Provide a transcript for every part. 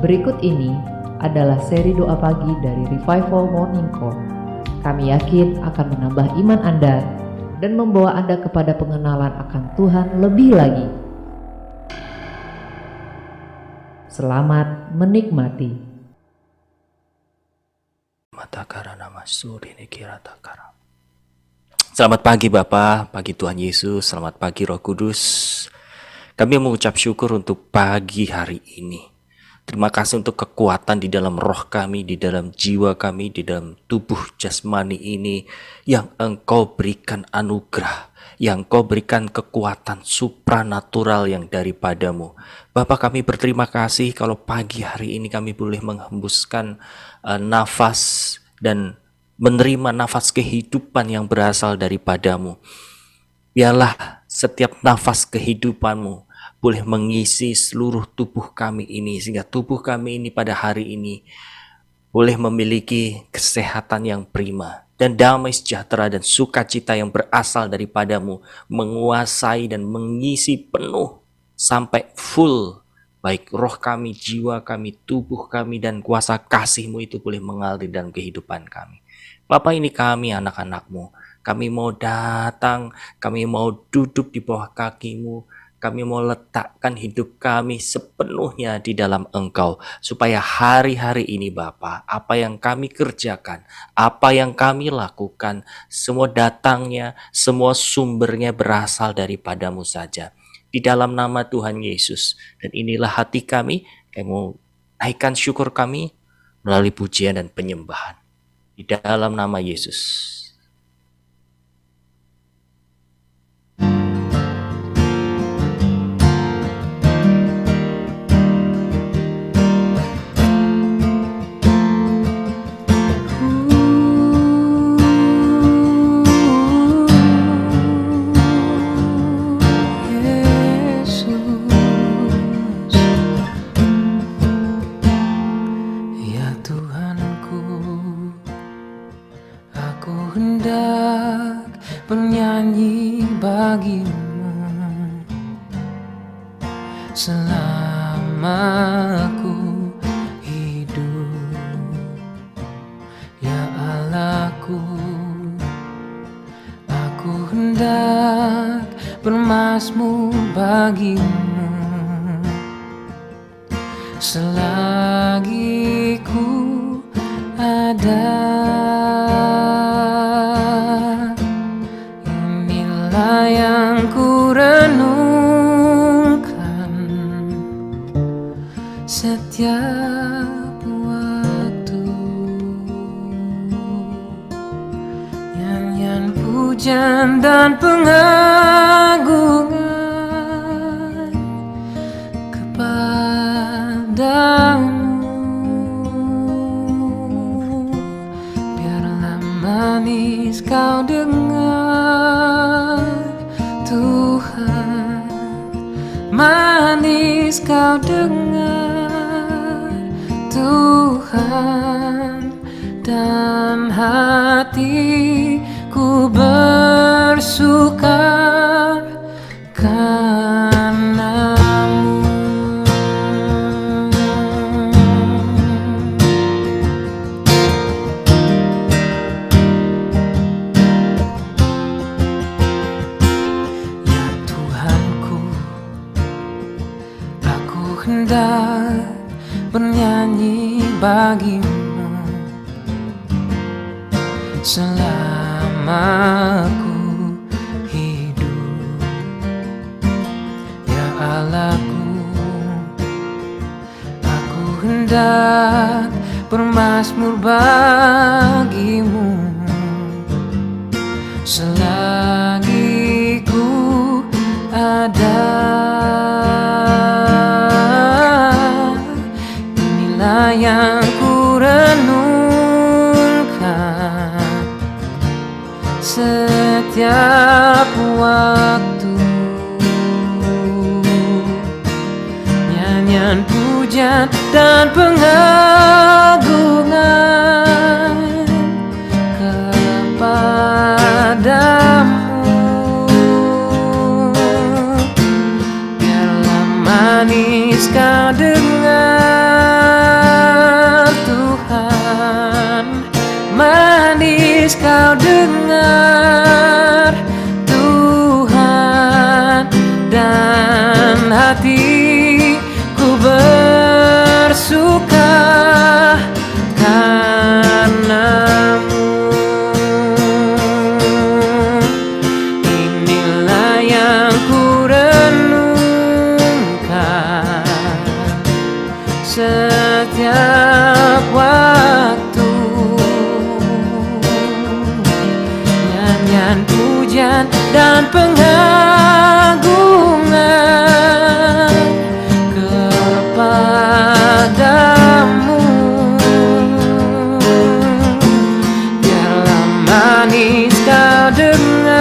Berikut ini adalah seri doa pagi dari Revival Morning Call. Kami yakin akan menambah iman Anda dan membawa Anda kepada pengenalan akan Tuhan lebih lagi. Selamat menikmati. Selamat pagi Bapa, pagi Tuhan Yesus, selamat pagi Roh Kudus. Kami mengucap syukur untuk pagi hari ini. Terima kasih untuk kekuatan di dalam roh kami, di dalam jiwa kami, di dalam tubuh jasmani ini yang Engkau berikan anugerah, yang Engkau berikan kekuatan supranatural yang daripadamu. Bapa, kami berterima kasih kalau pagi hari ini kami boleh menghembuskan nafas dan menerima nafas kehidupan yang berasal daripadamu. Biarlah setiap nafas kehidupanmu boleh mengisi seluruh tubuh kami ini, sehingga tubuh kami ini pada hari ini boleh memiliki kesehatan yang prima, dan damai sejahtera dan sukacita yang berasal daripadamu menguasai dan mengisi penuh sampai full, baik roh kami, jiwa kami, tubuh kami, dan kuasa kasih-Mu itu boleh mengalir dalam kehidupan kami. Bapa, ini kami anak-anak-Mu, kami mau datang, kami mau duduk di bawah kaki-Mu, kami mau letakkan hidup kami sepenuhnya di dalam Engkau, supaya hari-hari ini Bapa, apa yang kami kerjakan, apa yang kami lakukan, semua datangnya, semua sumbernya berasal daripadamu saja. Di dalam nama Tuhan Yesus. Dan inilah hati kami mau naikkan syukur kami melalui pujian dan penyembahan. Di dalam nama Yesus. Bernyanyi bagimu selama aku hidup, ya Allahku. Aku hendak bermazmur bagimu selagi ku ada. Yang ku renungkan setiap waktu, nyanyian pujian dan pengagungan kepadamu. Biarlah manis kau dengar Tuhan, manis kau dengar Tuhan, dan hatiku bersuka karena-Mu. Hendak bernyanyi bagimu selama aku hidup, ya Allahku. Aku hendak bermazmur bagimu selagi ku ada. Yang ku renungkan setiap waktu, nyanyian pujian dan pengagungan kepadamu. Biarlah manis kau dengar dan hatiku bersuka karenamu. Inilah yang ku renungkan setiap waktu. Nyanyian pujian dan pengagungan kepadamu. Biarlah manis kau dengar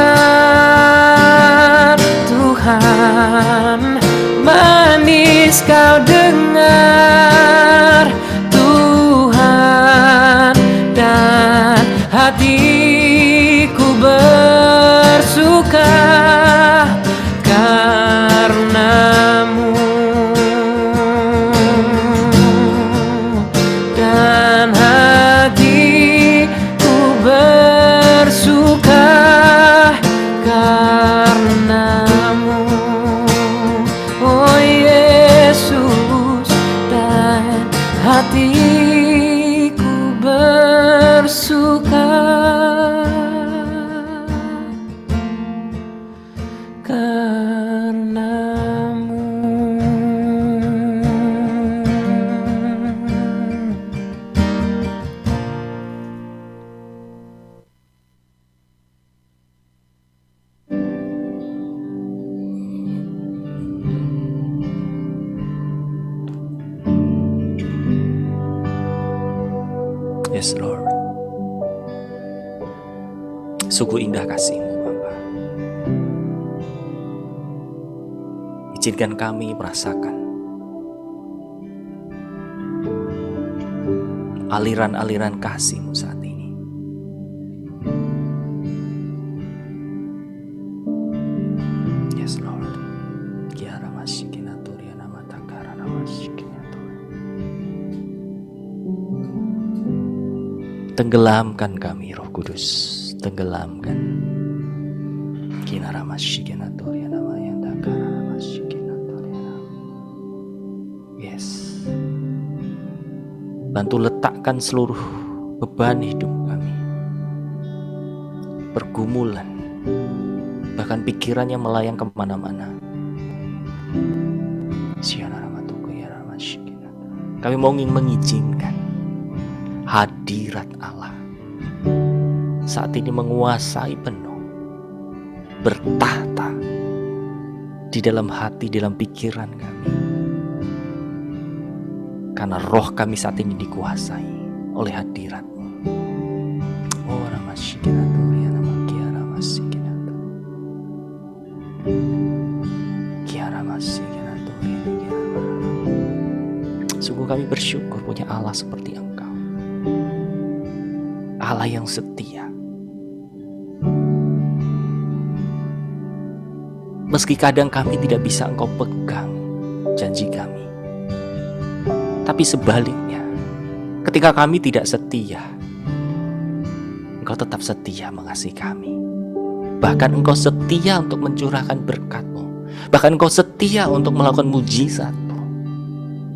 Tuhan, manis kau dengar Tuhan, dan hatiku bersuka karenamu, dan hatiku bersuka karenamu. Oh Yesus, dan hatiku bersuka karenamu. Yes Lord, sungguh indah kasih-Mu Bapa. Izinkan kami merasakan aliran-aliran kasih-Mu saat ini. Yes Lord. Kiara masyikinatur ya nama takara nama masyikinatur. Tenggelamkan kami Roh Kudus, tenggelamkan. Kinara masyikinatur ya nama yang takara nama masyikinatur ya nama. Yes. Bantu letakkan seluruh beban hidup kami, pergumulan, bahkan pikirannya melayang kemana-mana. Kami mau mengizinkan hadirat Allah saat ini menguasai penuh, bertahta di dalam hati, dalam pikiran kami. Karena roh kami saat ini dikuasai oleh hadirat-Mu. Oh, Ramasyikinatu, ya Namakiara Masyikinatu. Kiara Masyikinatu, ya Kiara. Sungguh kami bersyukur punya Allah seperti Engkau. Allah yang setia. Meski kadang kami tidak bisa Engkau pegang janji kami, tapi sebaliknya, ketika kami tidak setia, Engkau tetap setia mengasihi kami. Bahkan Engkau setia untuk mencurahkan berkat-Mu. Bahkan Engkau setia untuk melakukan mujizat-Mu.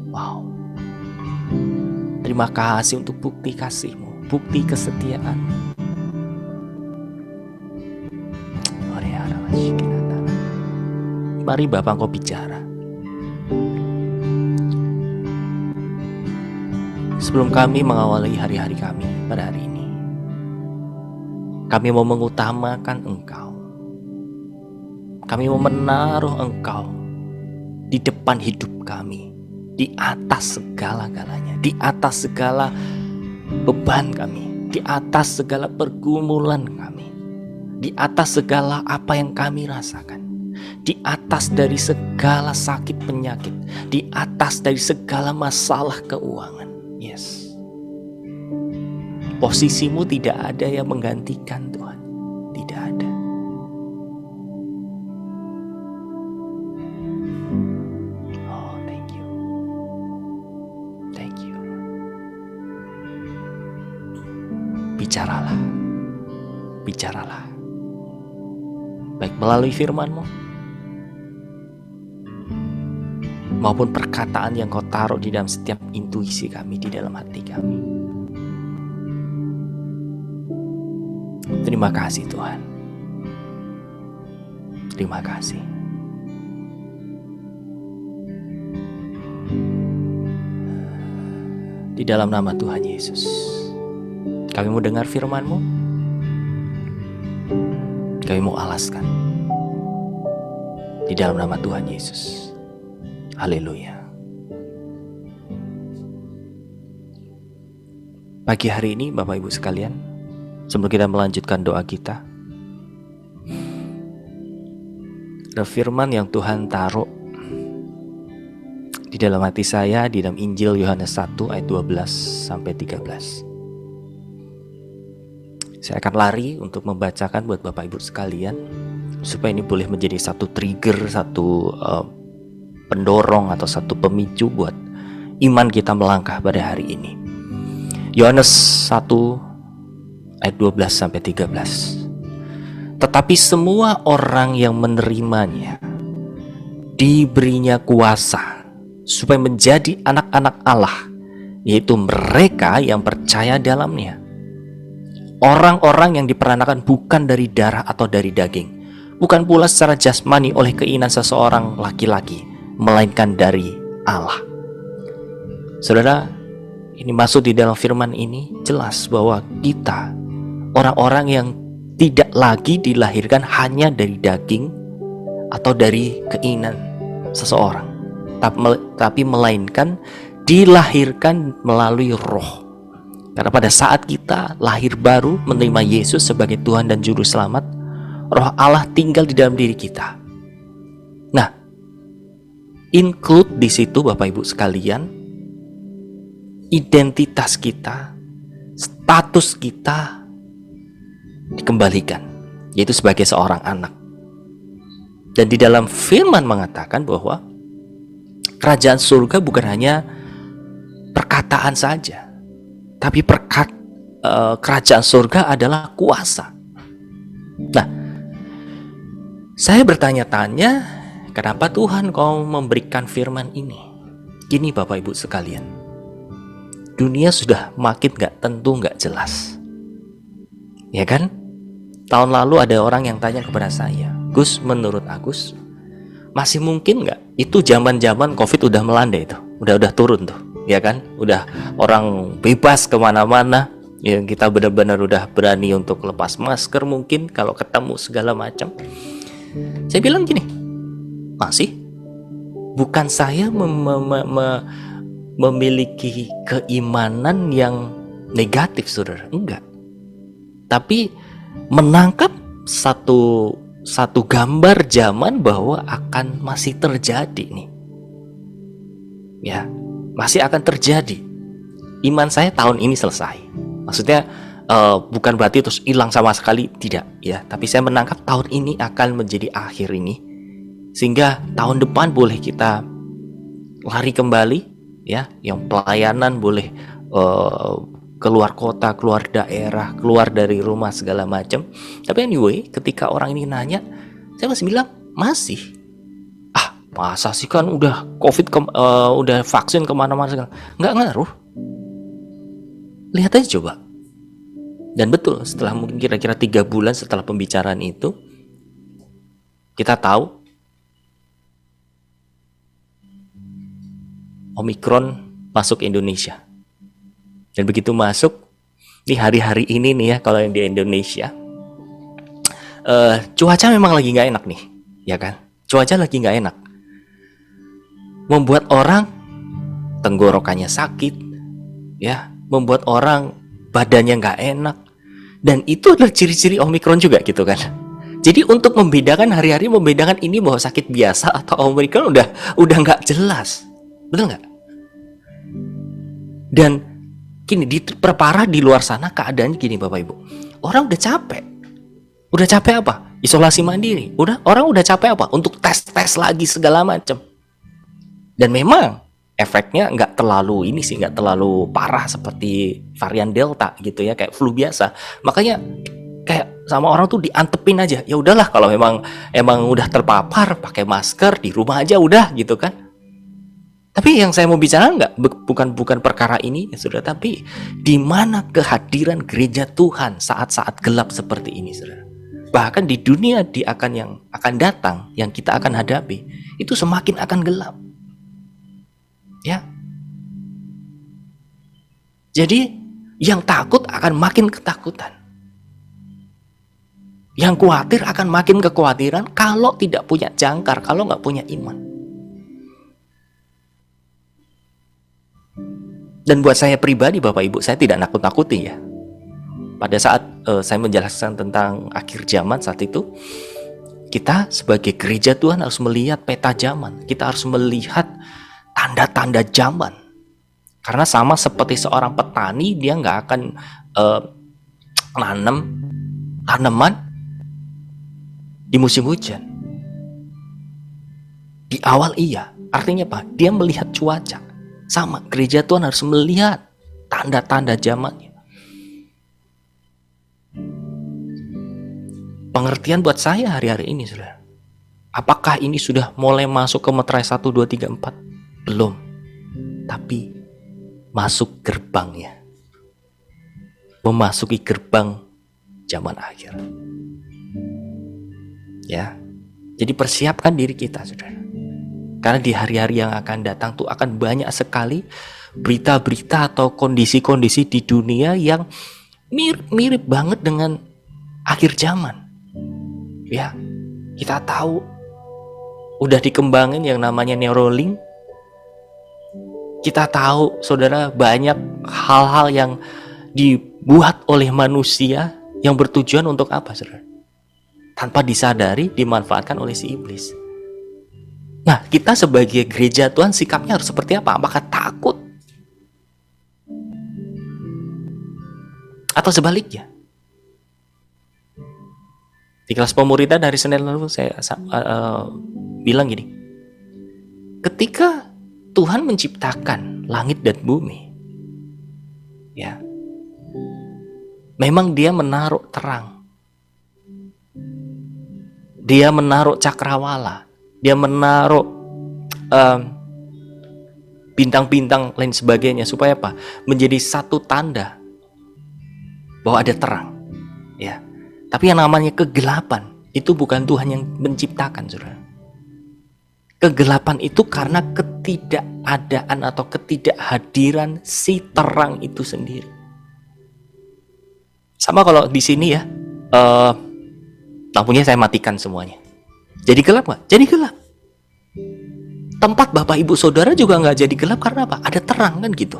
Wow. Terima kasih untuk bukti kasih-Mu, bukti kesetiaan-Mu. Mari Bapak Engkau bicara. Sebelum kami mengawali hari-hari kami pada hari ini, kami mau mengutamakan Engkau. Kami mau menaruh Engkau di depan hidup kami, di atas segala-galanya, di atas segala beban kami, di atas segala pergumulan kami, di atas segala apa yang kami rasakan, di atas dari segala sakit penyakit, di atas dari segala masalah keuangan. Yes. Posisimu tidak ada yang menggantikan Tuhan. Tidak ada. Oh, thank you. Thank you. Bicaralah. Bicaralah. Baik melalui firman-Mu, maupun perkataan yang Kau taruh di dalam setiap intuisi kami, di dalam hati kami. Terima kasih Tuhan. Terima kasih. Di dalam nama Tuhan Yesus, kami mau dengar firman-Mu. Kami mau alaskan. Di dalam nama Tuhan Yesus. Haleluya. Pagi hari ini Bapak Ibu sekalian, sebelum kita melanjutkan doa kita, ada firman yang Tuhan taruh di dalam hati saya di dalam Injil Yohanes 1 ayat 12 sampai 13. Saya akan lari untuk membacakan buat Bapak Ibu sekalian, supaya ini boleh menjadi satu trigger, satu pendorong atau satu pemicu buat iman kita melangkah pada hari ini. Yohanes 1 ayat 12 sampai 13. Tetapi semua orang yang menerimanya diberinya kuasa supaya menjadi anak-anak Allah, yaitu mereka yang percaya dalamnya. Orang-orang yang diperanakan bukan dari darah atau dari daging, bukan pula secara jasmani oleh keinginan seseorang laki-laki, melainkan dari Allah. Saudara, ini masuk di dalam firman ini jelas bahwa kita orang-orang yang tidak lagi dilahirkan hanya dari daging atau dari keinginan seseorang, tapi melainkan dilahirkan melalui roh. Karena pada saat kita lahir baru menerima Yesus sebagai Tuhan dan Juru Selamat, Roh Allah tinggal di dalam diri kita. Nah, include di situ Bapak Ibu sekalian, identitas kita, status kita dikembalikan, yaitu sebagai seorang anak. Dan di dalam firman mengatakan bahwa kerajaan surga bukan hanya perkataan saja, tapi kerajaan surga adalah kuasa. Nah, saya bertanya-tanya, kenapa Tuhan kau memberikan firman ini? Gini Bapak Ibu sekalian, dunia sudah makin gak tentu, gak jelas, ya kan? Tahun lalu ada orang yang tanya kepada saya, Gus, menurut Agus masih mungkin gak itu zaman-zaman COVID udah melanda itu, udah turun tuh, ya kan? Udah orang bebas kemana-mana, ya kita benar-benar udah berani untuk lepas masker mungkin kalau ketemu segala macam. Saya bilang gini, masih? Bukan saya memiliki keimanan yang negatif, saudara, enggak. Tapi menangkap satu gambar zaman bahwa akan masih terjadi nih, ya, masih akan terjadi. Iman saya tahun ini selesai. Maksudnya bukan berarti terus hilang sama sekali, tidak ya. Tapi saya menangkap tahun ini akan menjadi akhir ini, sehingga tahun depan boleh kita lari kembali, ya. Yang pelayanan boleh keluar kota, keluar daerah, keluar dari rumah segala macam. Tapi anyway, ketika orang ini nanya, saya masih bilang masih. Masa sih, kan udah COVID, udah vaksin kemana-mana segala. Nggak ngaruh. Lihat aja coba. Dan betul, setelah mungkin kira-kira 3 bulan setelah pembicaraan itu, kita tahu Omikron masuk Indonesia. Dan begitu masuk, di hari-hari ini nih ya, kalau yang di Indonesia, cuaca memang lagi nggak enak nih, ya kan? Cuaca lagi nggak enak, membuat orang tenggorokannya sakit, ya, membuat orang badannya nggak enak, dan itu adalah ciri-ciri Omikron juga gitu kan. Jadi untuk membedakan hari-hari, membedakan ini bahwa sakit biasa atau Omikron udah nggak jelas, betul nggak? Dan gini, diperparah di luar sana keadaannya gini Bapak Ibu, orang udah capek apa? Isolasi mandiri, orang udah capek apa? Untuk tes lagi segala macam. Dan memang efeknya nggak terlalu parah seperti varian Delta gitu ya, kayak flu biasa. Makanya kayak sama orang tuh diantepin aja. Ya udahlah, kalau emang udah terpapar, pakai masker di rumah aja udah gitu kan. Tapi yang saya mau bicara bukan perkara ini, ya saudara, tapi di mana kehadiran gereja Tuhan saat-saat gelap seperti ini, saudara. Bahkan di dunia yang akan datang, yang kita akan hadapi, itu semakin akan gelap. Ya. Jadi yang takut akan makin ketakutan. Yang khawatir akan makin kekhawatiran kalau tidak punya jangkar, kalau nggak punya iman. Dan buat saya pribadi, Bapak Ibu, saya tidak nakut-nakuti ya. Pada saat saya menjelaskan tentang akhir zaman saat itu, kita sebagai gereja Tuhan harus melihat peta zaman. Kita harus melihat tanda-tanda zaman. Karena sama seperti seorang petani, dia nggak akan nanam tanaman di musim hujan. Di awal iya, artinya apa? Dia melihat cuaca. Sama, gereja Tuhan harus melihat tanda-tanda zamannya. Pengertian buat saya hari-hari ini, saudara. Apakah ini sudah mulai masuk ke meterai 1, 2, 3, 4? Belum. Tapi masuk gerbangnya. Memasuki gerbang zaman akhir. Ya. Jadi persiapkan diri kita, saudara. Karena di hari-hari yang akan datang tuh akan banyak sekali berita-berita atau kondisi-kondisi di dunia yang mirip banget dengan akhir zaman. Ya, kita tahu udah dikembangin yang namanya Neuralink. Kita tahu, saudara, banyak hal-hal yang dibuat oleh manusia yang bertujuan untuk apa, saudara? Tanpa disadari dimanfaatkan oleh si iblis. Nah, kita sebagai gereja Tuhan sikapnya harus seperti apa? Apakah takut? Atau sebaliknya? Di kelas pemuridan dari Senin lalu saya bilang gini. Ketika Tuhan menciptakan langit dan bumi, ya, memang Dia menaruh terang. Dia menaruh cakrawala. Dia menaruh bintang-bintang lain sebagainya supaya apa? Menjadi satu tanda bahwa ada terang. Ya. Tapi yang namanya kegelapan itu bukan Tuhan yang menciptakan, saudara. Kegelapan itu karena ketidakadaan atau ketidakhadiran si terang itu sendiri. Sama kalau di sini ya, lampunya saya matikan semuanya. Jadi gelap nggak? Jadi gelap. Tempat Bapak Ibu Saudara juga nggak jadi gelap karena apa? Ada terang kan gitu.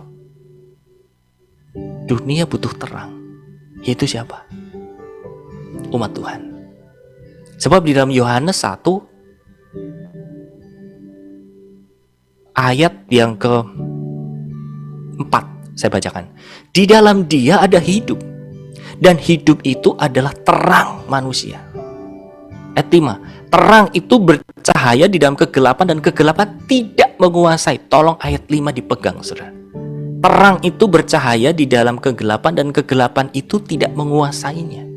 Dunia butuh terang. Yaitu siapa? Umat Tuhan. Sebab di dalam Yohanes 1 ayat yang ke-4 saya bacakan. Di dalam Dia ada hidup. Dan hidup itu adalah terang manusia. Ayat 5. Terang itu bercahaya di dalam kegelapan dan kegelapan tidak menguasai. Tolong ayat 5 dipegang, saudara. Terang itu bercahaya di dalam kegelapan dan kegelapan itu tidak menguasainya.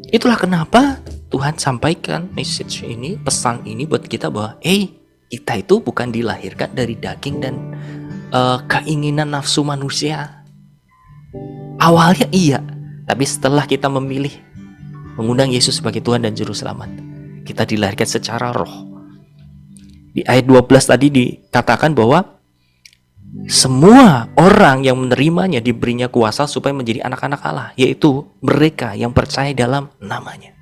Itulah kenapa Tuhan sampaikan message ini, pesan ini buat kita bahwa kita itu bukan dilahirkan dari daging dan keinginan nafsu manusia. Awalnya iya, tapi setelah kita memilih mengundang Yesus sebagai Tuhan dan Juru Selamat, kita dilahirkan secara roh. Di ayat 12 tadi dikatakan bahwa semua orang yang menerimanya diberinya kuasa supaya menjadi anak-anak Allah, yaitu mereka yang percaya dalam namanya.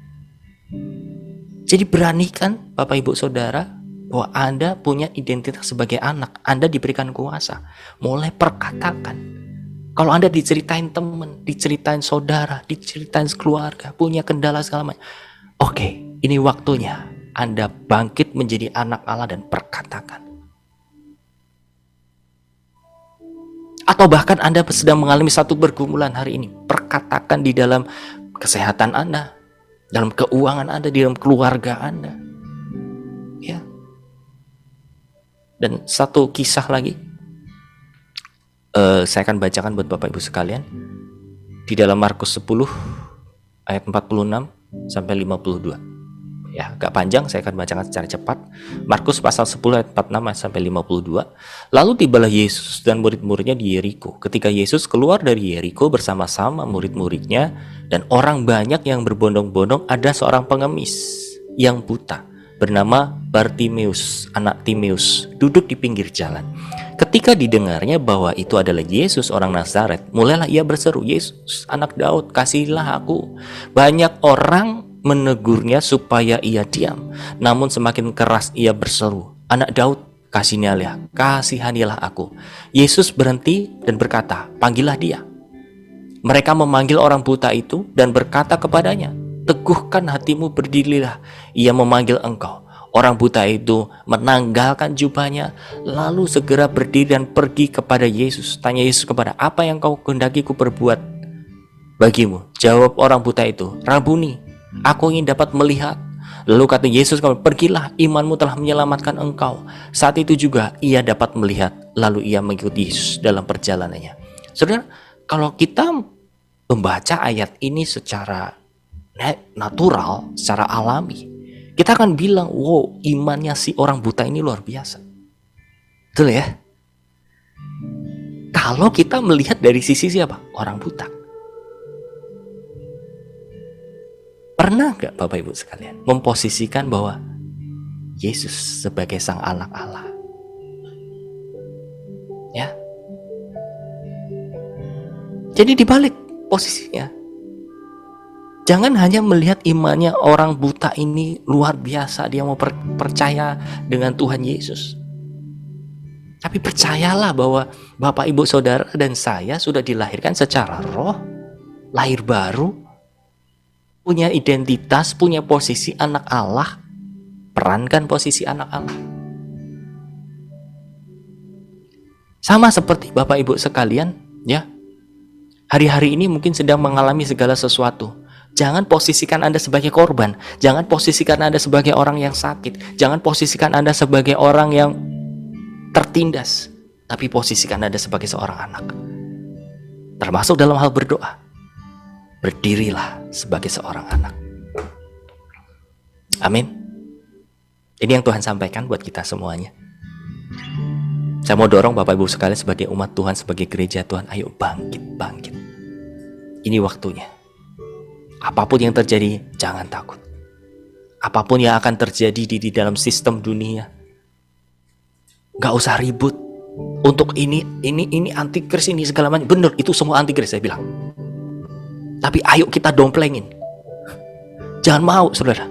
Jadi beranikan Bapak Ibu Saudara bahwa Anda punya identitas sebagai anak. Anda diberikan kuasa. Mulai perkatakan. Kalau Anda diceritain teman, diceritain saudara, diceritain keluarga, punya kendala segala macam. Oke, ini waktunya Anda bangkit menjadi anak Allah dan perkatakan. Atau bahkan Anda sedang mengalami satu pergumulan hari ini. Perkatakan di dalam kesehatan Anda, dalam keuangan Anda, di dalam keluarga Anda. Ya. Dan satu kisah lagi. Saya akan bacakan buat Bapak Ibu sekalian. Di dalam Markus 10 ayat 46 sampai 52. Ya, agak panjang, saya akan bacakan secara cepat. Markus pasal 10 ayat 46 sampai 52. Lalu tibalah Yesus dan murid-muridnya di Yeriko. Ketika Yesus keluar dari Yeriko bersama-sama murid-muridnya dan orang banyak yang berbondong-bondong, ada seorang pengemis yang buta bernama Bartimeus, anak Timeus, duduk di pinggir jalan. Ketika didengarnya bahwa itu adalah Yesus orang Nazaret, mulailah ia berseru, "Yesus, anak Daud, kasihilah aku." Banyak orang menegurnya supaya ia diam, namun semakin keras ia berseru, "Anak Daud, kasihanilah aku." Yesus berhenti dan berkata, "Panggillah dia." Mereka memanggil orang buta itu dan berkata kepadanya, "Teguhkan hatimu, berdirilah, ia memanggil engkau." Orang buta itu menanggalkan jubahnya, lalu segera berdiri dan pergi kepada Yesus. Tanya Yesus kepada, "Apa yang kau kehendaki ku perbuat bagimu?" Jawab orang buta itu, "Rabuni, aku ingin dapat melihat." Lalu kata Yesus, "Pergilah, imanmu telah menyelamatkan engkau." Saat itu juga ia dapat melihat, lalu ia mengikuti Yesus dalam perjalanannya. Saudara, kalau kita membaca ayat ini secara natural, secara alami, kita akan bilang, wow, imannya si orang buta ini luar biasa. Betul ya? Kalau kita melihat dari sisi siapa? Orang buta. Pernah gak Bapak Ibu sekalian memposisikan bahwa Yesus sebagai sang anak Allah? Ya. Jadi dibalik posisinya. Jangan hanya melihat imannya orang buta ini luar biasa, dia mau percaya dengan Tuhan Yesus. Tapi percayalah bahwa Bapak, Ibu, Saudara, dan saya sudah dilahirkan secara roh, lahir baru, punya identitas, punya posisi anak Allah. Perankan posisi anak Allah. Sama seperti Bapak Ibu sekalian, ya. Hari-hari ini mungkin sedang mengalami segala sesuatu. Jangan posisikan Anda sebagai korban. Jangan posisikan Anda sebagai orang yang sakit. Jangan posisikan Anda sebagai orang yang tertindas. Tapi posisikan Anda sebagai seorang anak. Termasuk dalam hal berdoa. Berdirilah sebagai seorang anak. Amin. Ini yang Tuhan sampaikan buat kita semuanya. Saya mau dorong Bapak Ibu sekalian sebagai umat Tuhan, sebagai gereja Tuhan, ayo bangkit. Ini waktunya. Apapun yang terjadi, jangan takut. Apapun yang akan terjadi di dalam sistem dunia, gak usah ribut. Untuk ini antikris, ini segala macam. Bener, itu semua antikris saya bilang. Tapi ayo kita domplengin. Jangan mau, saudara.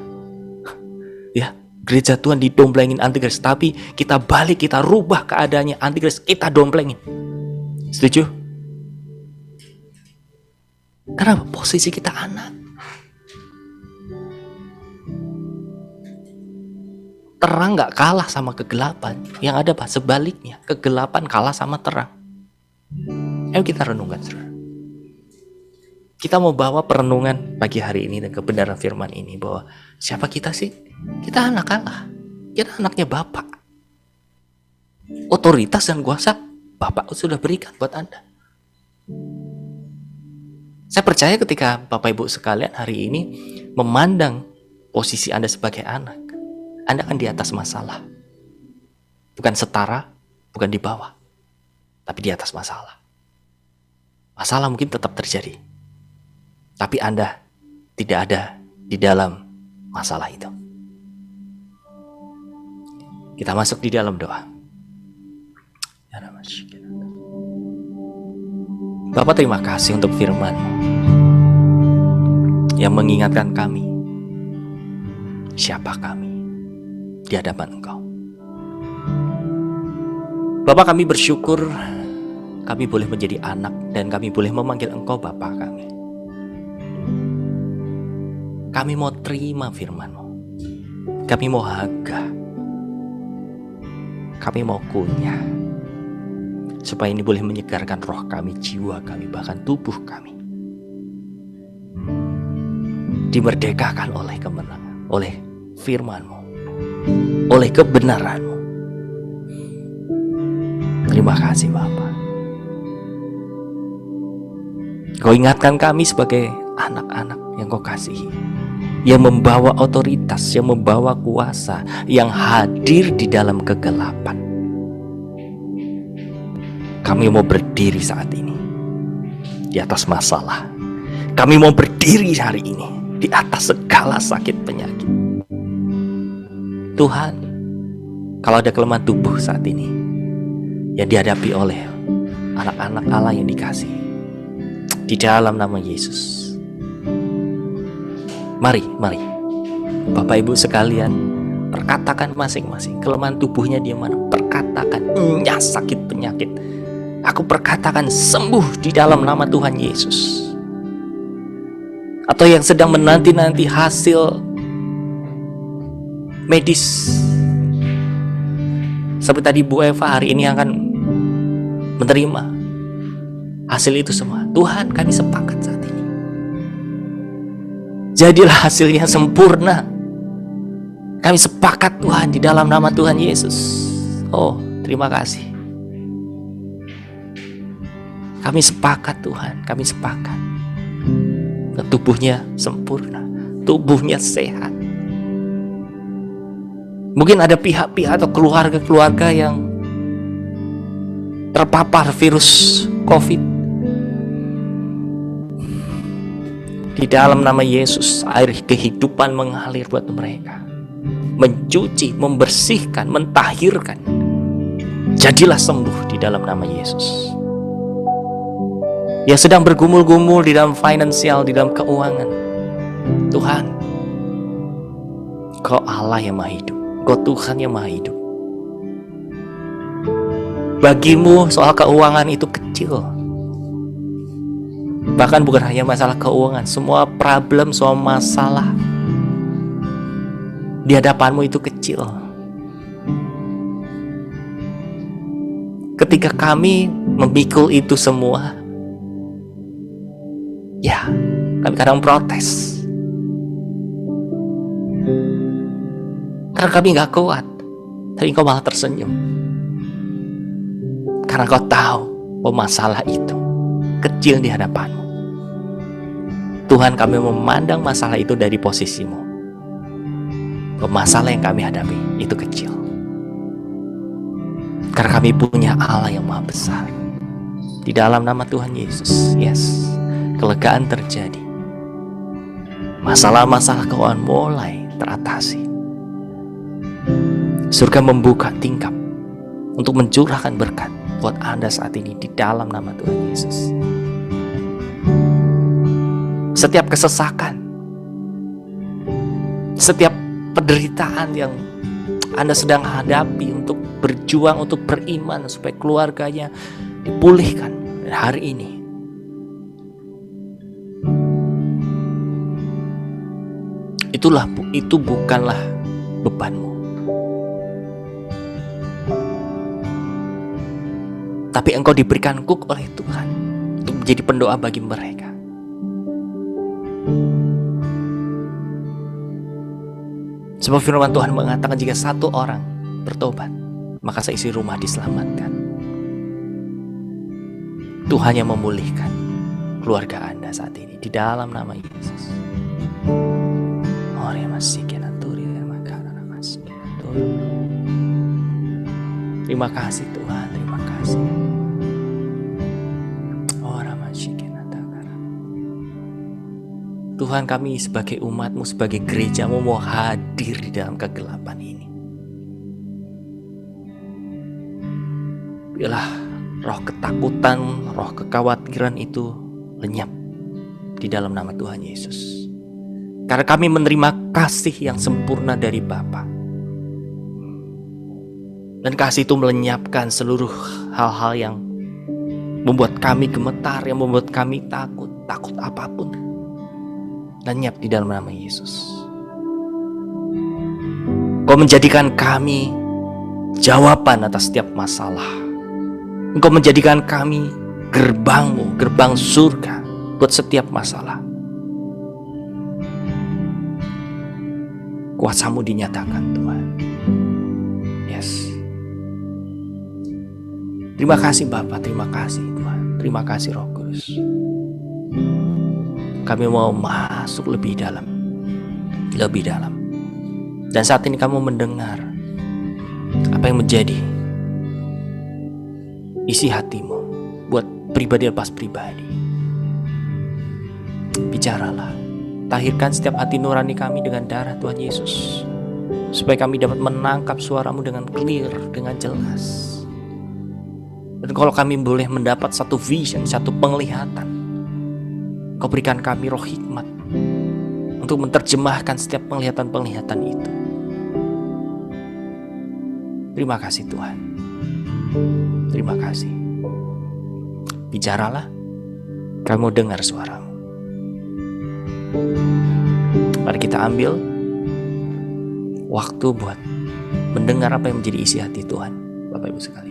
Ya, gereja Tuhan didomplengin antikris. Tapi kita balik, kita rubah keadaannya antikris, kita domplengin. Setuju? Karena posisi kita anak. Terang gak kalah sama kegelapan. Yang ada apa? Sebaliknya, kegelapan kalah sama terang. Ayo kita renungkan, saudara. Kita mau bawa perenungan pagi hari ini dan kebenaran firman ini bahwa siapa kita sih? Kita anak Allah. Kita anaknya Bapak. Otoritas dan kuasa Bapak sudah berikan buat Anda. Saya percaya ketika Bapak Ibu sekalian hari ini memandang posisi Anda sebagai anak, Anda akan di atas masalah. Bukan setara, bukan di bawah, tapi di atas masalah. Masalah mungkin tetap terjadi, tapi Anda tidak ada di dalam masalah itu. Kita masuk di dalam doa. Bapak, terima kasih untuk firman-Mu yang mengingatkan kami siapa kami di hadapan Engkau. Bapak, kami bersyukur kami boleh menjadi anak dan kami boleh memanggil Engkau Bapa kami. Kami mau terima firman-Mu. Kami mau haga. Kami mau kunyah. Supaya ini boleh menyegarkan roh kami, jiwa kami, bahkan tubuh kami. Dimerdekakan oleh kemenangan, oleh firman-Mu, oleh kebenaran-Mu. Terima kasih Bapa. Kau ingatkan kami sebagai anak-anak yang Kau kasihi. yang membawa otoritas, yang membawa kuasa, yang hadir di dalam kegelapan. Kami mau berdiri saat ini di atas masalah. Kami mau berdiri hari ini di atas segala sakit penyakit. Tuhan, kalau ada kelemahan tubuh saat ini yang dihadapi oleh anak-anak Allah yang dikasihi, di dalam nama Yesus, mari Bapak Ibu sekalian, perkatakan masing-masing kelemahan tubuhnya di mana. Perkatakan, sakit penyakit, aku perkatakan sembuh di dalam nama Tuhan Yesus. Atau yang sedang menanti-nanti hasil medis, seperti tadi Bu Eva, hari ini akan menerima hasil itu semua. Tuhan, kami sepakat saat ini, jadilah hasilnya sempurna. Kami sepakat Tuhan di dalam nama Tuhan Yesus. Oh, terima kasih. Kami sepakat Tuhan, kami sepakat. Tubuhnya sempurna, tubuhnya sehat. Mungkin ada pihak-pihak atau keluarga-keluarga yang terpapar virus COVID. Di dalam nama Yesus, air kehidupan mengalir buat mereka, mencuci, membersihkan, mentahirkan. Jadilah sembuh di dalam nama Yesus. Yang sedang bergumul-gumul di dalam finansial, di dalam keuangan, Tuhan, Kau Allah yang maha hidup, Kau Tuhan yang maha hidup. Bagimu soal keuangan itu kecil. Bahkan bukan hanya masalah keuangan, semua problem, semua masalah di hadapanmu itu kecil. Ketika kami memikul itu semua, ya, kami kadang protes karena kami gak kuat. Tapi Engkau malah tersenyum karena Kau tahu bahwa masalah itu kecil di hadapanmu. Tuhan, kami memandang masalah itu dari posisimu, bahwa masalah yang kami hadapi itu kecil, karena kami punya Allah yang maha besar. Di dalam nama Tuhan Yesus, yes, kelegaan terjadi. Masalah-masalah keuangan mulai teratasi. Surga membuka tingkap untuk mencurahkan berkat buat Anda saat ini di dalam nama Tuhan Yesus. Setiap kesesakan, setiap penderitaan yang Anda sedang hadapi, untuk berjuang, untuk beriman supaya keluarganya dipulihkan hari ini, itu bukanlah bebanmu, tapi engkau diberikan kuk oleh Tuhan untuk menjadi pendoa bagi mereka. Sebab firman Tuhan mengatakan, jika satu orang bertobat, maka seisi rumah diselamatkan. Tuhan yang memulihkan keluarga Anda saat ini di dalam nama Yesus. Terima kasih Tuhan, terima kasih. Tuhan, kami sebagai umat-Mu, sebagai gereja-Mu mau hadir di dalam kegelapan ini. Biarlah roh ketakutan, roh kekhawatiran itu lenyap di dalam nama Tuhan Yesus. Karena kami menerima kasih yang sempurna dari Bapa. Dan kasih itu melenyapkan seluruh hal-hal yang membuat kami gemetar, yang membuat kami takut apapun. Lenyap di dalam nama Yesus. Kau menjadikan kami jawaban atas setiap masalah. Engkau menjadikan kami gerbang-Mu, gerbang surga buat setiap masalah. Kuasa-Mu dinyatakan Tuhan. Yes. Terima kasih Bapa, terima kasih Tuhan. Terima kasih Roh Kudus. Kami mau masuk lebih dalam lebih dalam. Dan saat ini kamu mendengar apa yang menjadi isi hatimu buat pribadi lepas pribadi. Bicaralah, tahirkan setiap hati nurani kami dengan darah Tuhan Yesus, supaya kami dapat menangkap suaramu dengan clear, dengan jelas. Dan kalau kami boleh mendapat satu vision, satu penglihatan, Kau berikan kami roh hikmat untuk menerjemahkan setiap penglihatan-penglihatan itu. Terima kasih Tuhan. Terima kasih. Bicaralah, kami mau dengar suaramu. Mari kita ambil waktu buat mendengar apa yang menjadi isi hati Tuhan, Bapak Ibu sekalian.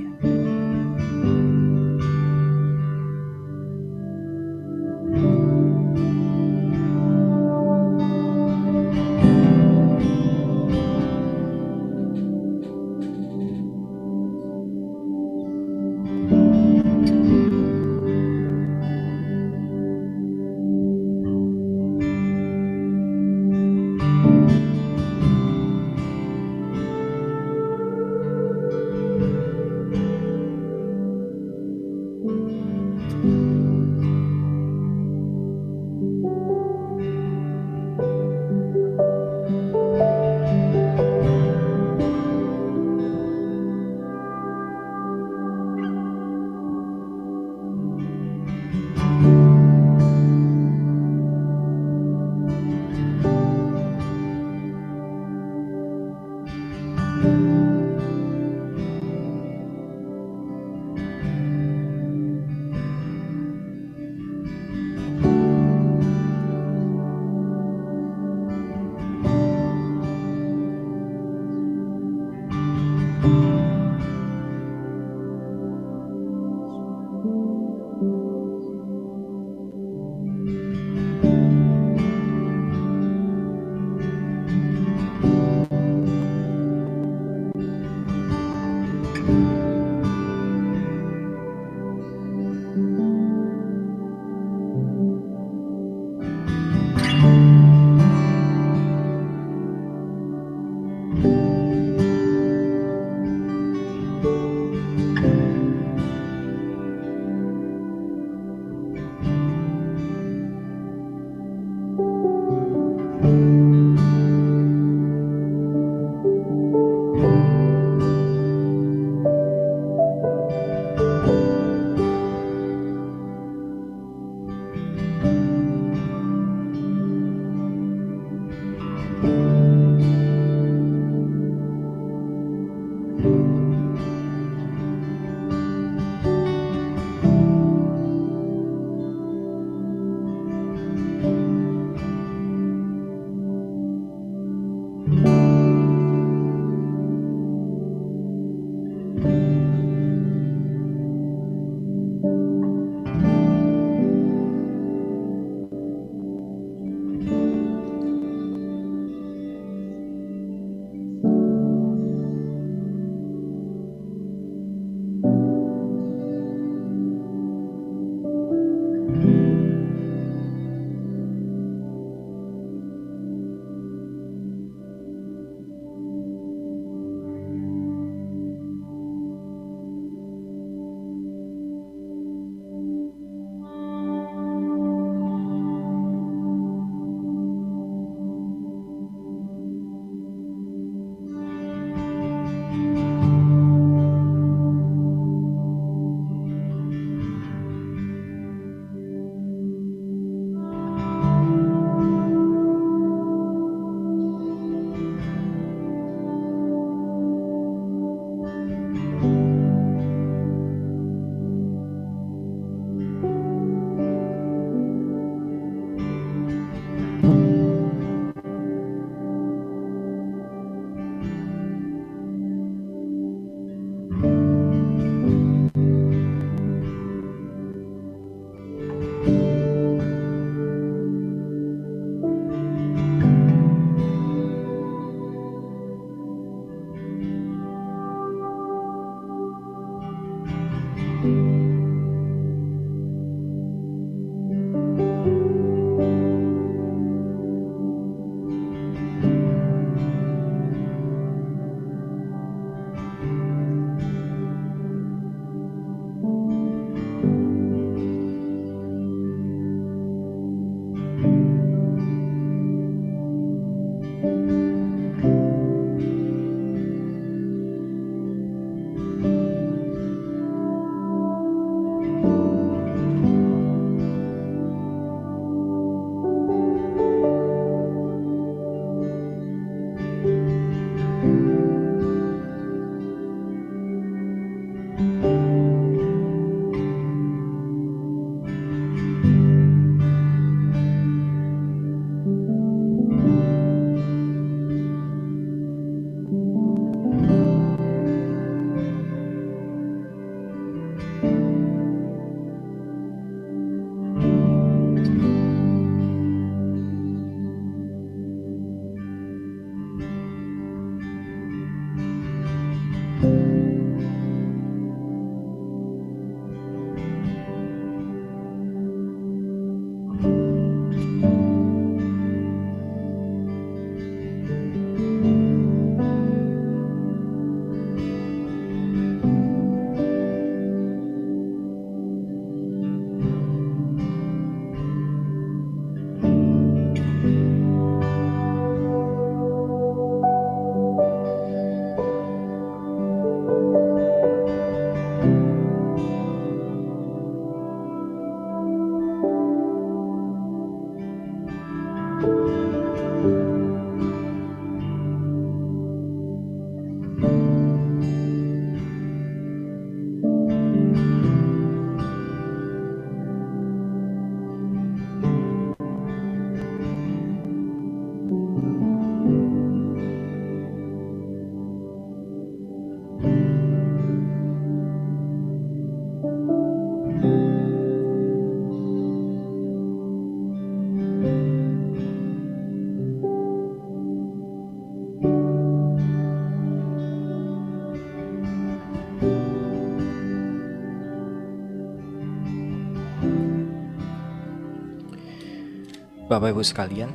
Bapak Ibu sekalian,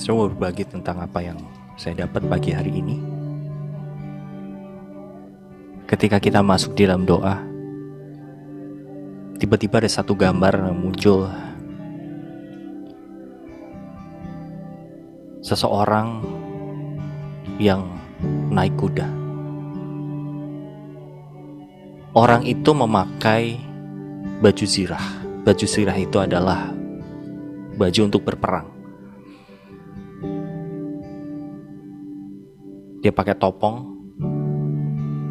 saya mau berbagi tentang apa yang saya dapat pagi hari ini. Ketika kita masuk di dalam doa, tiba-tiba ada satu gambar yang muncul. Seseorang yang naik kuda. Orang itu memakai baju zirah. Baju zirah itu adalah baju untuk berperang. Dia pakai topong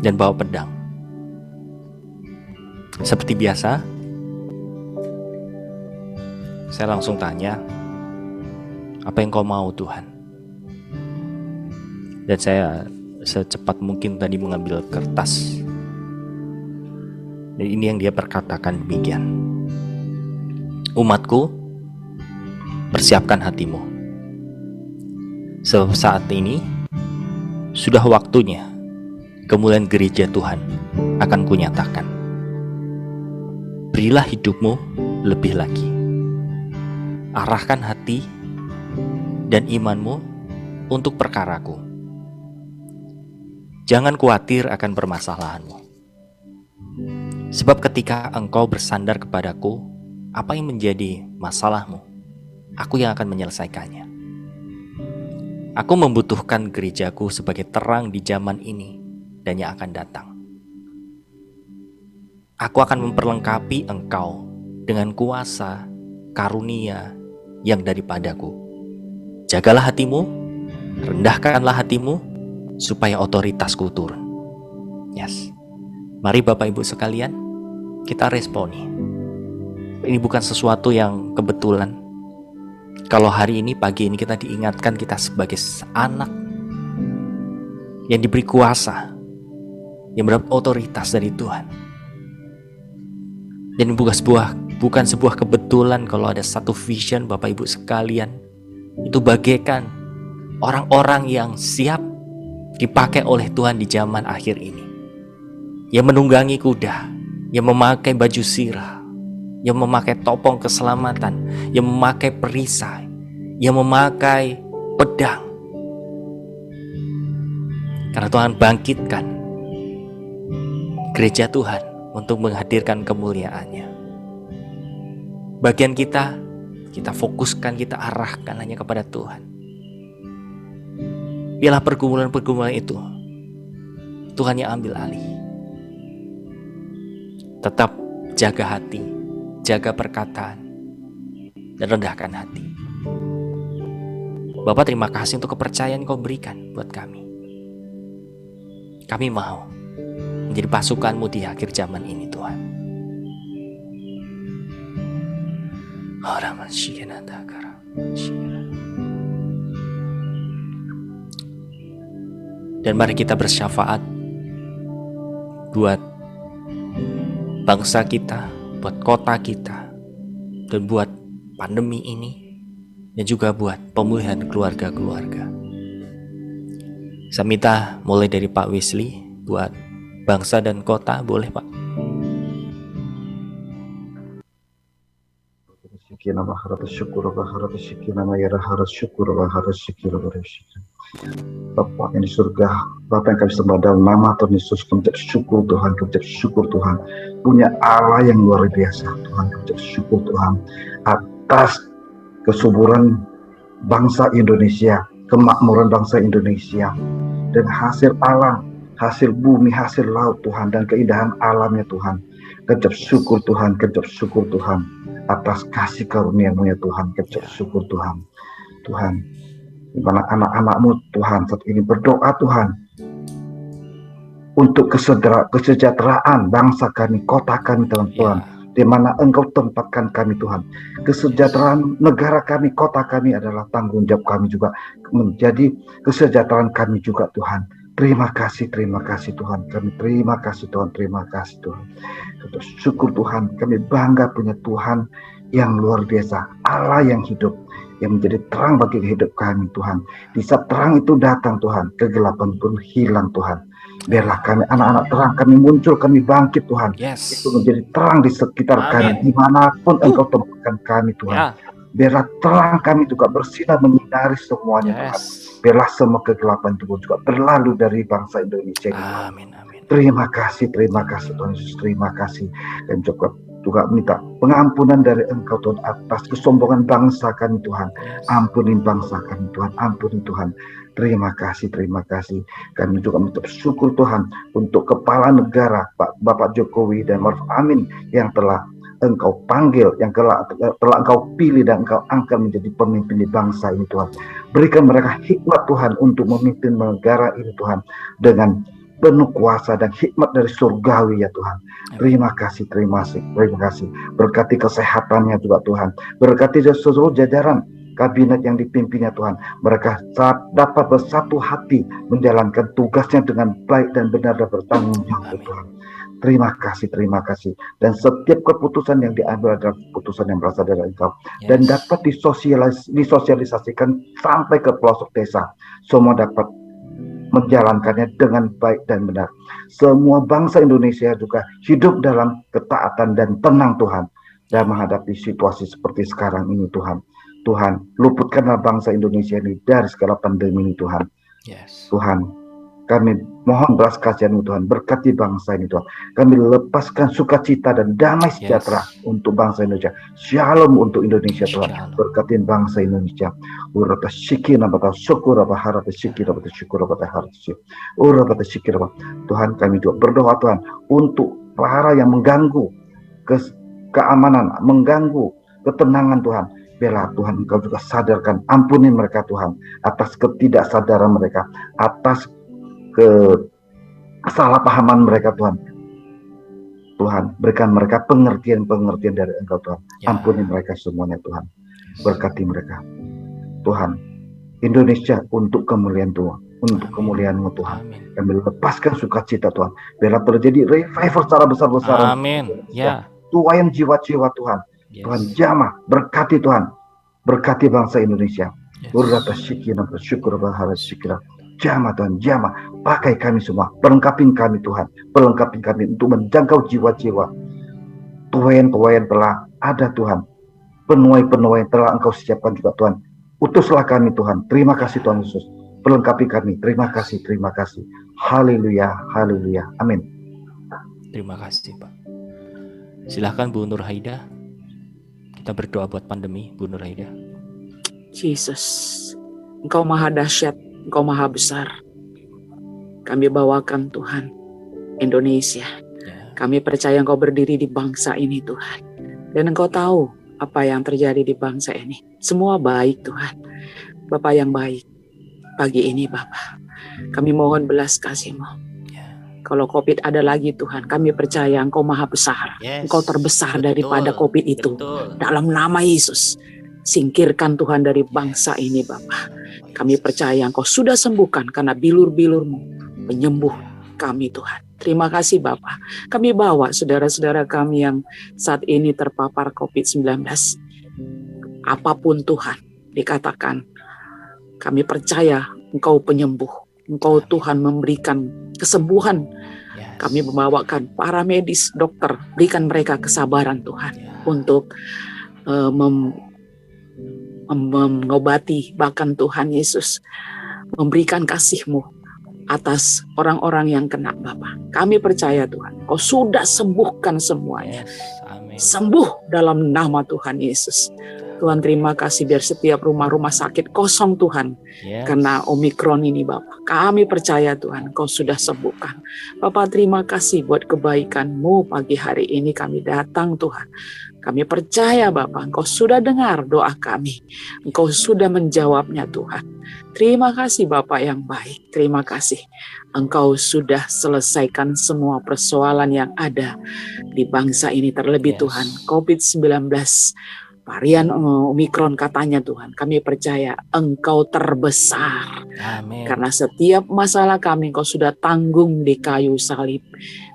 dan bawa pedang. Seperti biasa, saya langsung tanya, apa yang kau mau Tuhan? Dan saya secepat mungkin tadi mengambil kertas. Dan ini yang dia perkatakan demikian. Umatku, persiapkan hatimu. Sebab saat ini sudah waktunya kemuliaan gereja Tuhan akan kunyatakan. Berilah hidupmu lebih lagi. Arahkan hati dan imanmu untuk perkaraku. Jangan khawatir akan permasalahanmu. Sebab ketika engkau bersandar kepadaku, apa yang menjadi masalahmu, aku yang akan menyelesaikannya. Aku membutuhkan gerejaku sebagai terang di zaman ini dan yang akan datang. Aku akan memperlengkapi engkau dengan kuasa karunia yang daripadaku. Jagalah hatimu, rendahkanlah hatimu, supaya otoritasku turun. Yes. Mari Bapak Ibu sekalian, kita responi. Ini bukan sesuatu yang kebetulan. Kalau hari ini, pagi ini kita diingatkan kita sebagai anak yang diberi kuasa, yang mendapat otoritas dari Tuhan. Dan bukan sebuah kebetulan kalau ada satu vision Bapak Ibu sekalian. Itu bagaikan orang-orang yang siap dipakai oleh Tuhan di zaman akhir ini. Yang menunggangi kuda, yang memakai baju zirah, yang memakai topong keselamatan, yang memakai perisai, yang memakai pedang. Karena Tuhan bangkitkan gereja Tuhan untuk menghadirkan kemuliaannya. Bagian kita fokuskan, kita arahkan hanya kepada Tuhan. Biarlah pergumulan-pergumulan itu Tuhan yang ambil alih. Tetap jaga hati, jaga perkataan, dan rendahkan hati. Bapak, terima kasih untuk kepercayaan kau berikan buat kami. Kami mau menjadi pasukanmu di akhir zaman ini Tuhan. Dan mari kita bersyafaat buat bangsa kita, buat kota kita, dan buat pandemi ini, dan juga buat pemulihan keluarga-keluarga. Saya minta mulai dari Pak Wesley buat bangsa dan kota, boleh Pak? Bapa yang di surga, Bapa yang kami sembah dalam nama Tuhan Yesus, kami bersyukur Tuhan, kami bersyukur Tuhan, punya Allah yang luar biasa Tuhan, kami bersyukur Tuhan atas kesuburan bangsa Indonesia, kemakmuran bangsa Indonesia, dan hasil alam, hasil bumi, hasil laut Tuhan, dan keindahan alamnya Tuhan. Kami bersyukur Tuhan, kami bersyukur Tuhan atas kasih karunia-Mu ya Tuhan, kami bersyukur Tuhan. Tuhan, di mana anak-anak-Mu Tuhan saat ini berdoa Tuhan untuk kesejahteraan bangsa kami, kota kami Tuhan, di mana Engkau tempatkan kami Tuhan. Kesejahteraan negara kami, kota kami adalah tanggung jawab kami juga, menjadi kesejahteraan kami juga Tuhan. Terima kasih Tuhan, kami terima kasih Tuhan, terima kasih Tuhan. Syukur Tuhan, kami bangga punya Tuhan yang luar biasa, Allah yang hidup, yang menjadi terang bagi hidup kami Tuhan. Di saat terang itu datang Tuhan, kegelapan pun hilang Tuhan. Biarlah kami anak-anak terang, kami muncul, kami bangkit Tuhan. Itu menjadi terang di sekitar kami, dimanapun Engkau tempatkan kami Tuhan. Biarlah terang kami juga bersinar menyinari semuanya Tuhan. Yes. Biarlah semua kegelapan itu juga berlalu dari bangsa Indonesia ini Tuhan. Amin, amin. Terima kasih Tuhan Yesus, terima kasih. Dan juga minta pengampunan dari Engkau Tuhan atas kesombongan bangsa kami Tuhan. Yes. Ampunin bangsa kami Tuhan, ampuni Tuhan. Terima kasih. Kami juga minta bersyukur Tuhan untuk kepala negara Bapak Jokowi dan Maruf Amin yang telah Engkau panggil, yang telah Engkau pilih dan Engkau angkat menjadi pemimpin di bangsa ini Tuhan. Berikan mereka hikmat Tuhan untuk memimpin negara ini Tuhan dengan penuh kuasa dan hikmat dari surgawi ya Tuhan. Terima kasih. Berkati kesehatannya juga Tuhan. Berkati seluruh jajaran kabinet yang dipimpinnya Tuhan. Mereka dapat bersatu hati menjalankan tugasnya dengan baik dan benar dan bertanggung jawab Tuhan. Terima kasih. Dan setiap keputusan yang diambil adalah keputusan yang berasal dari Engkau. Dan dapat disosialisasikan sampai ke pelosok desa. Semua dapat menjalankannya dengan baik dan benar. Semua bangsa Indonesia juga hidup dalam ketaatan dan tenang Tuhan dalam menghadapi situasi seperti sekarang ini Tuhan. Tuhan, luputkanlah bangsa Indonesia ini dari segala pandemi ini Tuhan. Tuhan, kami mohon belas kasihan-Mu Tuhan, berkati bangsa ini Tuhan. Kami lepaskan sukacita dan damai sejahtera untuk bangsa Indonesia. Shalom untuk Indonesia Tuhan. Berkatin bangsa Indonesia. Urata syikir nabata syukur apa harata syikir nabata syukur apa harata syikir. Urata syikir apa. Tuhan, kami juga berdoa Tuhan untuk para yang mengganggu keamanan, mengganggu ketenangan Tuhan. Biarlah Tuhan Engkau juga sadarkan, ampuni mereka Tuhan atas ketidaksadaran mereka, atas kesalahpahaman mereka Tuhan. Tuhan, berikan mereka pengertian dari Engkau Tuhan. Ampuni mereka semuanya Tuhan. Berkati mereka. Tuhan, Indonesia untuk kemuliaan Tuhan, untuk kemuliaan-Mu Tuhan. Kami lepaskan sukacita Tuhan. Biarlah terjadi revival secara besar-besaran. Amin. Tuayan jiwa-jiwa Tuhan. Tuhan jamah, berkati Tuhan. Berkati bangsa Indonesia. Urata syikir bersyukur bahara syikir. Jamah Tuhan, jamah. Pakai kami semua, perlengkapi kami Tuhan, perlengkapi kami untuk menjangkau jiwa-jiwa. Tuayan-tuayan telah ada Tuhan, penuai-penuai telah Engkau siapkan juga Tuhan. Utuslah kami Tuhan. Terima kasih Tuhan Yesus. Perlengkapi kami. Terima kasih. Haleluya. Amin. Terima kasih Pak. Silahkan Bu Nur Haida. Kita berdoa buat pandemi, Bu Nur Haida. Jesus, Engkau maha dahsyat, Engkau maha besar. Kami bawakan Tuhan Indonesia. Kami percaya Engkau berdiri di bangsa ini Tuhan. Dan Engkau tahu apa yang terjadi di bangsa ini. Semua baik Tuhan. Bapa yang baik. Pagi ini Bapa, kami mohon belas kasih-Mu. Kalau COVID ada lagi Tuhan, kami percaya Engkau maha besar. Engkau terbesar daripada COVID itu. Dalam nama Yesus, singkirkan Tuhan dari bangsa ini Bapa. Kami percaya Engkau sudah sembuhkan karena bilur-bilur-Mu penyembuh kami Tuhan. Terima kasih Bapa. Kami bawa saudara-saudara kami yang saat ini terpapar COVID-19. Apapun Tuhan dikatakan, kami percaya Engkau penyembuh. Engkau Tuhan memberikan kesembuhan. Kami membawakan para medis, dokter, berikan mereka kesabaran Tuhan untuk mengobati, bahkan Tuhan Yesus memberikan kasih-Mu atas orang-orang yang kena Bapa. Kami percaya Tuhan, Kau sudah sembuhkan semuanya. Sembuh dalam nama Tuhan Yesus. Tuhan terima kasih biar setiap rumah-rumah sakit kosong Tuhan. Karena Omikron ini Bapak. Kami percaya Tuhan Kau sudah sembuhkan. Bapak terima kasih buat kebaikan-Mu pagi hari ini kami datang Tuhan. Kami percaya Bapak Engkau sudah dengar doa kami. Engkau sudah menjawabnya Tuhan. Terima kasih Bapak yang baik. Terima kasih. Engkau sudah selesaikan semua persoalan yang ada di bangsa ini. Terlebih Tuhan COVID-19. Varian Omikron katanya Tuhan, kami percaya Engkau terbesar. Amin. Karena setiap masalah kami Engkau sudah tanggung di kayu salib.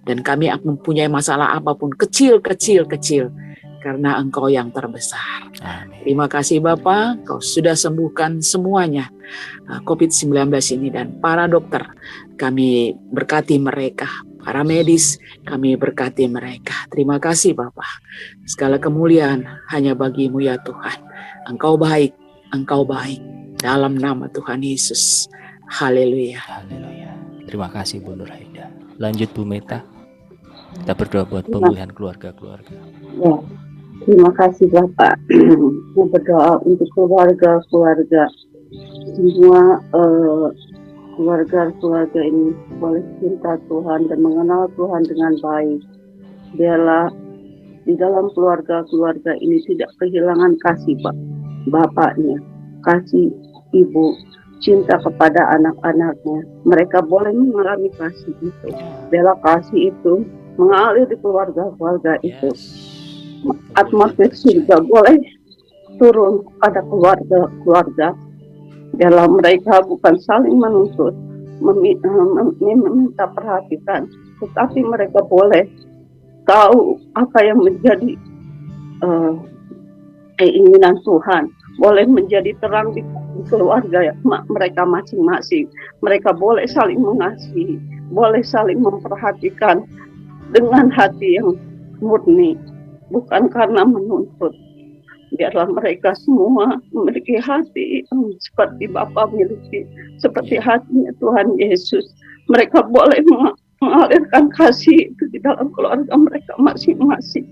Dan kami akan mempunyai masalah apapun, kecil. Karena Engkau yang terbesar. Amin. Terima kasih Bapa, Kau sudah sembuhkan semuanya COVID-19 ini. Dan para dokter, kami berkati mereka. Para medis, kami berkati mereka. Terima kasih Bapa. Segala kemuliaan hanya bagi-Mu ya Tuhan. Engkau baik, Engkau baik. Dalam nama Tuhan Yesus. Haleluya. Haleluya. Terima kasih Bu Nur Haida. Lanjut Bu Meta. Kita berdoa buat pemulihan keluarga-keluarga. Ya, terima kasih Bapak. Saya berdoa untuk keluarga-keluarga semua, keluarga-keluarga ini boleh cinta Tuhan dan mengenal Tuhan dengan baik. Biarlah di dalam keluarga-keluarga ini tidak kehilangan kasih bapaknya, kasih ibu, cinta kepada anak-anaknya. Mereka boleh mengalami kasih itu. Biarlah kasih itu mengalir di keluarga-keluarga itu. Atmosfer surga boleh turun pada keluarga-keluarga. Biarlah mereka bukan saling menuntut, meminta perhatian, tetapi mereka boleh tahu apa yang menjadi keinginan Tuhan, boleh menjadi terang di keluarga mereka masing-masing. Mereka boleh saling mengasihi, boleh saling memperhatikan dengan hati yang murni, bukan karena menuntut. Biarlah mereka semua memiliki hati yang seperti Bapa miliki, seperti hatinya Tuhan Yesus. Mereka boleh mengalirkan kasih itu di dalam keluarga mereka masing-masing.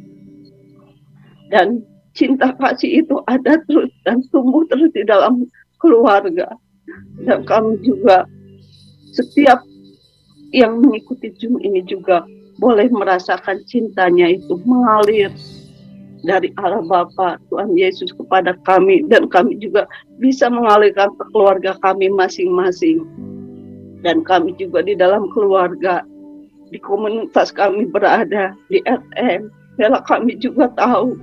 Dan cinta kasih itu ada terus dan tumbuh terus di dalam keluarga. Dan kami juga, setiap yang mengikuti Zoom ini juga boleh merasakan cintanya itu mengalir dari Allah Bapa Tuhan Yesus kepada kami, dan kami juga bisa mengalirkan ke keluarga kami masing-masing. Dan kami juga di dalam keluarga, di komunitas kami berada, di RM, biarlah kami juga tahu,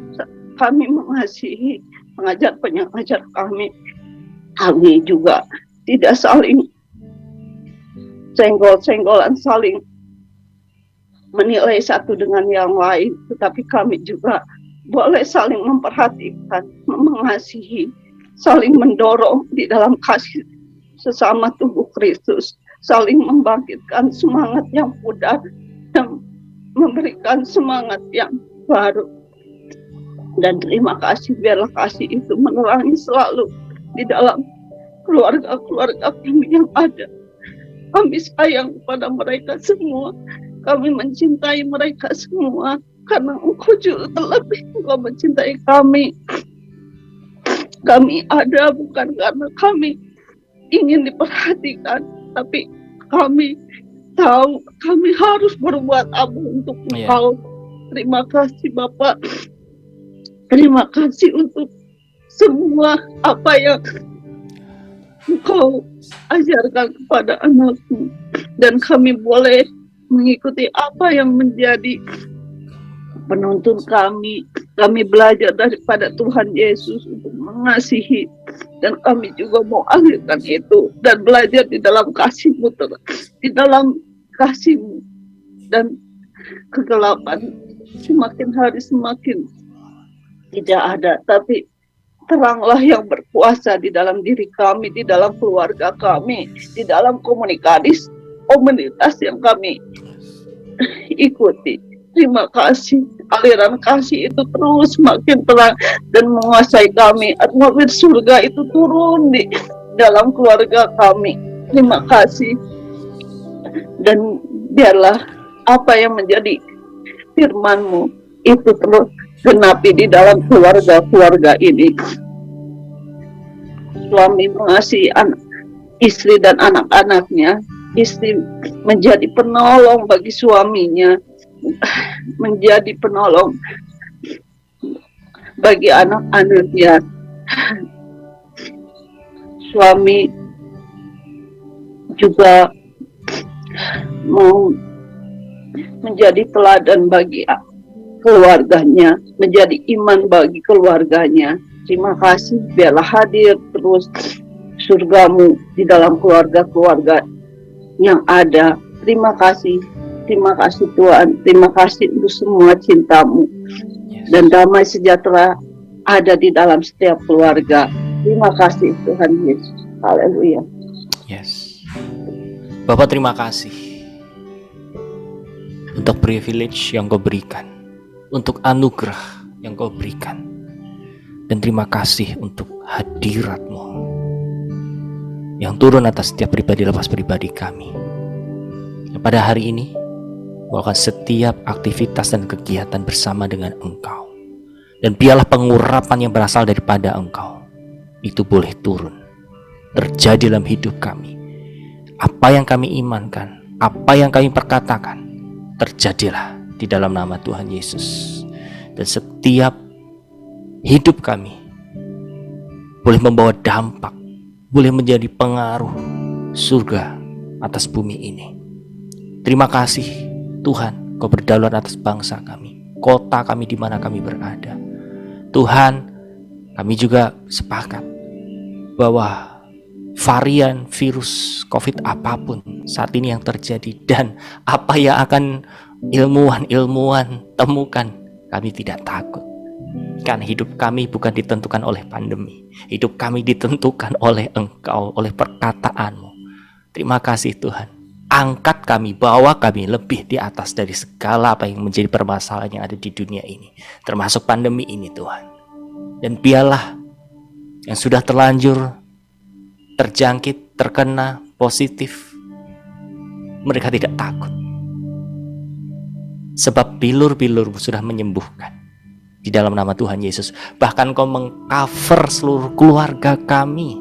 kami mengasihi pengajar-pengajar kami. Kami juga tidak saling senggol-senggolan, saling menilai satu dengan yang lain, tetapi kami juga boleh saling memperhatikan, mengasihi, saling mendorong di dalam kasih sesama tubuh Kristus, saling membangkitkan semangat yang pudar dan memberikan semangat yang baru. Dan terima kasih, biarlah kasih itu menerangi selalu di dalam keluarga-keluarga kami yang ada. Kami sayang kepada mereka semua, kami mencintai mereka semua, karena Engkau juga terlebih, Engkau mencintai kami. Kami ada bukan karena kami ingin diperhatikan, tapi kami tahu kami harus berbuat apa untuk Engkau. Terima kasih Bapak. Terima kasih untuk semua apa yang Engkau ajarkan kepada anakmu. Dan kami boleh mengikuti apa yang menjadi penuntun kami. Kami belajar daripada Tuhan Yesus untuk mengasihi, dan kami juga mau alirkan itu dan belajar di dalam kasih-Mu, di dalam kasih-Mu. Dan kegelapan semakin hari semakin tidak ada, tapi teranglah yang berkuasa di dalam diri kami, di dalam keluarga kami, di dalam komunitas yang kami ikuti. Terima kasih, aliran kasih itu terus makin terang dan menguasai kami. Atmosfer surga itu turun di dalam keluarga kami. Terima kasih. Dan biarlah apa yang menjadi firman-Mu itu terus genapi di dalam keluarga-keluarga ini. Suami mengasihi istri dan anak-anaknya, istri menjadi penolong bagi suaminya, menjadi penolong bagi anak-anaknya. Suami juga mau menjadi teladan bagi keluarganya, menjadi iman bagi keluarganya. Terima kasih, biarlah hadir terus surga-Mu di dalam keluarga-keluarga yang ada. Terima kasih Tuhan, terima kasih untuk semua cinta-Mu. Dan damai sejahtera ada di dalam setiap keluarga. Terima kasih Tuhan Yesus. Haleluya. Yes. Bapak terima kasih untuk privilege yang Kau berikan, untuk anugerah yang Kau berikan. Dan terima kasih untuk hadirat-Mu yang turun atas setiap pribadi lepas pribadi kami. Dan pada hari ini, melakukan setiap aktivitas dan kegiatan bersama dengan Engkau. Dan biarlah pengurapan yang berasal daripada Engkau itu boleh turun, terjadi dalam hidup kami. Apa yang kami imankan, apa yang kami perkatakan, terjadilah di dalam nama Tuhan Yesus. Dan setiap hidup kami boleh membawa dampak, boleh menjadi pengaruh surga atas bumi ini. Terima kasih Tuhan, Kau berdaulat atas bangsa kami, kota kami di mana kami berada. Tuhan, kami juga sepakat bahwa varian virus COVID apapun saat ini yang terjadi dan apa yang akan ilmuwan temukan, kami tidak takut. Karena hidup kami bukan ditentukan oleh pandemi. Hidup kami ditentukan oleh Engkau, oleh perkataanmu. Terima kasih Tuhan. Angkat kami, bawa kami lebih di atas dari segala apa yang menjadi permasalahan yang ada di dunia ini, termasuk pandemi ini Tuhan. Dan biarlah yang sudah terlanjur terjangkit, terkena positif, mereka tidak takut. Sebab bilur-bilur sudah menyembuhkan di dalam nama Tuhan Yesus. Bahkan Kau mengcover seluruh keluarga kami,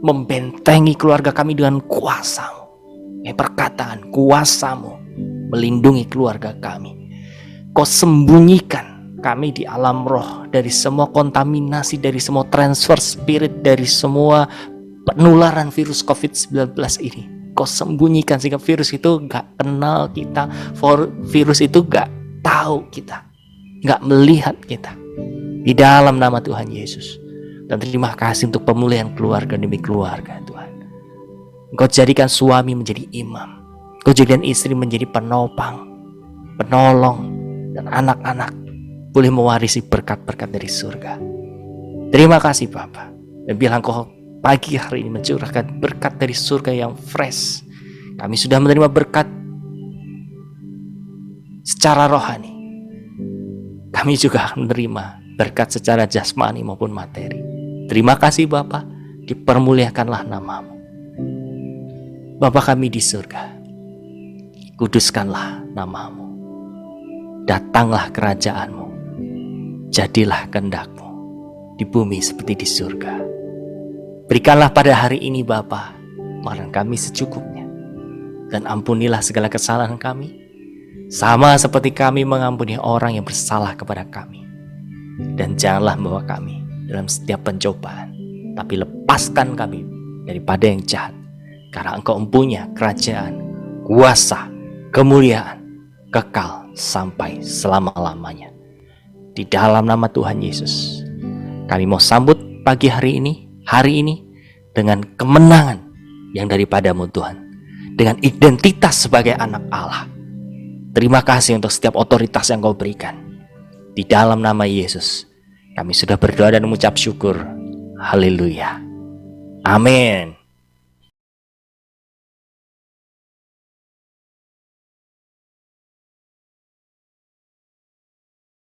membentengi keluarga kami dengan kuasa-Mu. Perkataan kuasa-Mu melindungi keluarga kami. Kau sembunyikan kami di alam roh dari semua kontaminasi, dari semua transfer spirit, dari semua penularan virus COVID-19 ini. Kau sembunyikan sehingga virus itu gak kenal kita, virus itu gak tahu kita, gak melihat kita. Di dalam nama Tuhan Yesus. Dan terima kasih untuk pemulihan keluarga demi keluarga Tuhan. Engkau jadikan suami menjadi imam, Engkau jadikan istri menjadi penopang, penolong, dan anak-anak boleh mewarisi berkat-berkat dari surga. Terima kasih Bapa. Dan biarlah Engkau pagi hari ini mencurahkan berkat dari surga yang fresh. Kami sudah menerima berkat secara rohani. Kami juga menerima berkat secara jasmani maupun materi. Terima kasih Bapa, dipermuliakanlah nama-Mu. Bapa kami di surga, kuduskanlah nama-Mu. Datanglah kerajaan-Mu, jadilah kehendak-Mu di bumi seperti di surga. Berikanlah pada hari ini Bapa makan kami secukupnya, dan ampunilah segala kesalahan kami, sama seperti kami mengampuni orang yang bersalah kepada kami. Dan janganlah membawa kami dalam setiap pencobaan, tapi lepaskan kami daripada yang jahat. Karena Engkau mempunyai kerajaan, kuasa, kemuliaan, kekal sampai selama-lamanya. Di dalam nama Tuhan Yesus, kami mau sambut pagi hari ini dengan kemenangan yang daripada-Mu Tuhan, dengan identitas sebagai anak Allah. Terima kasih untuk setiap otoritas yang Kau berikan. Di dalam nama Yesus, kami sudah berdoa dan mengucap syukur. Haleluya. Amin.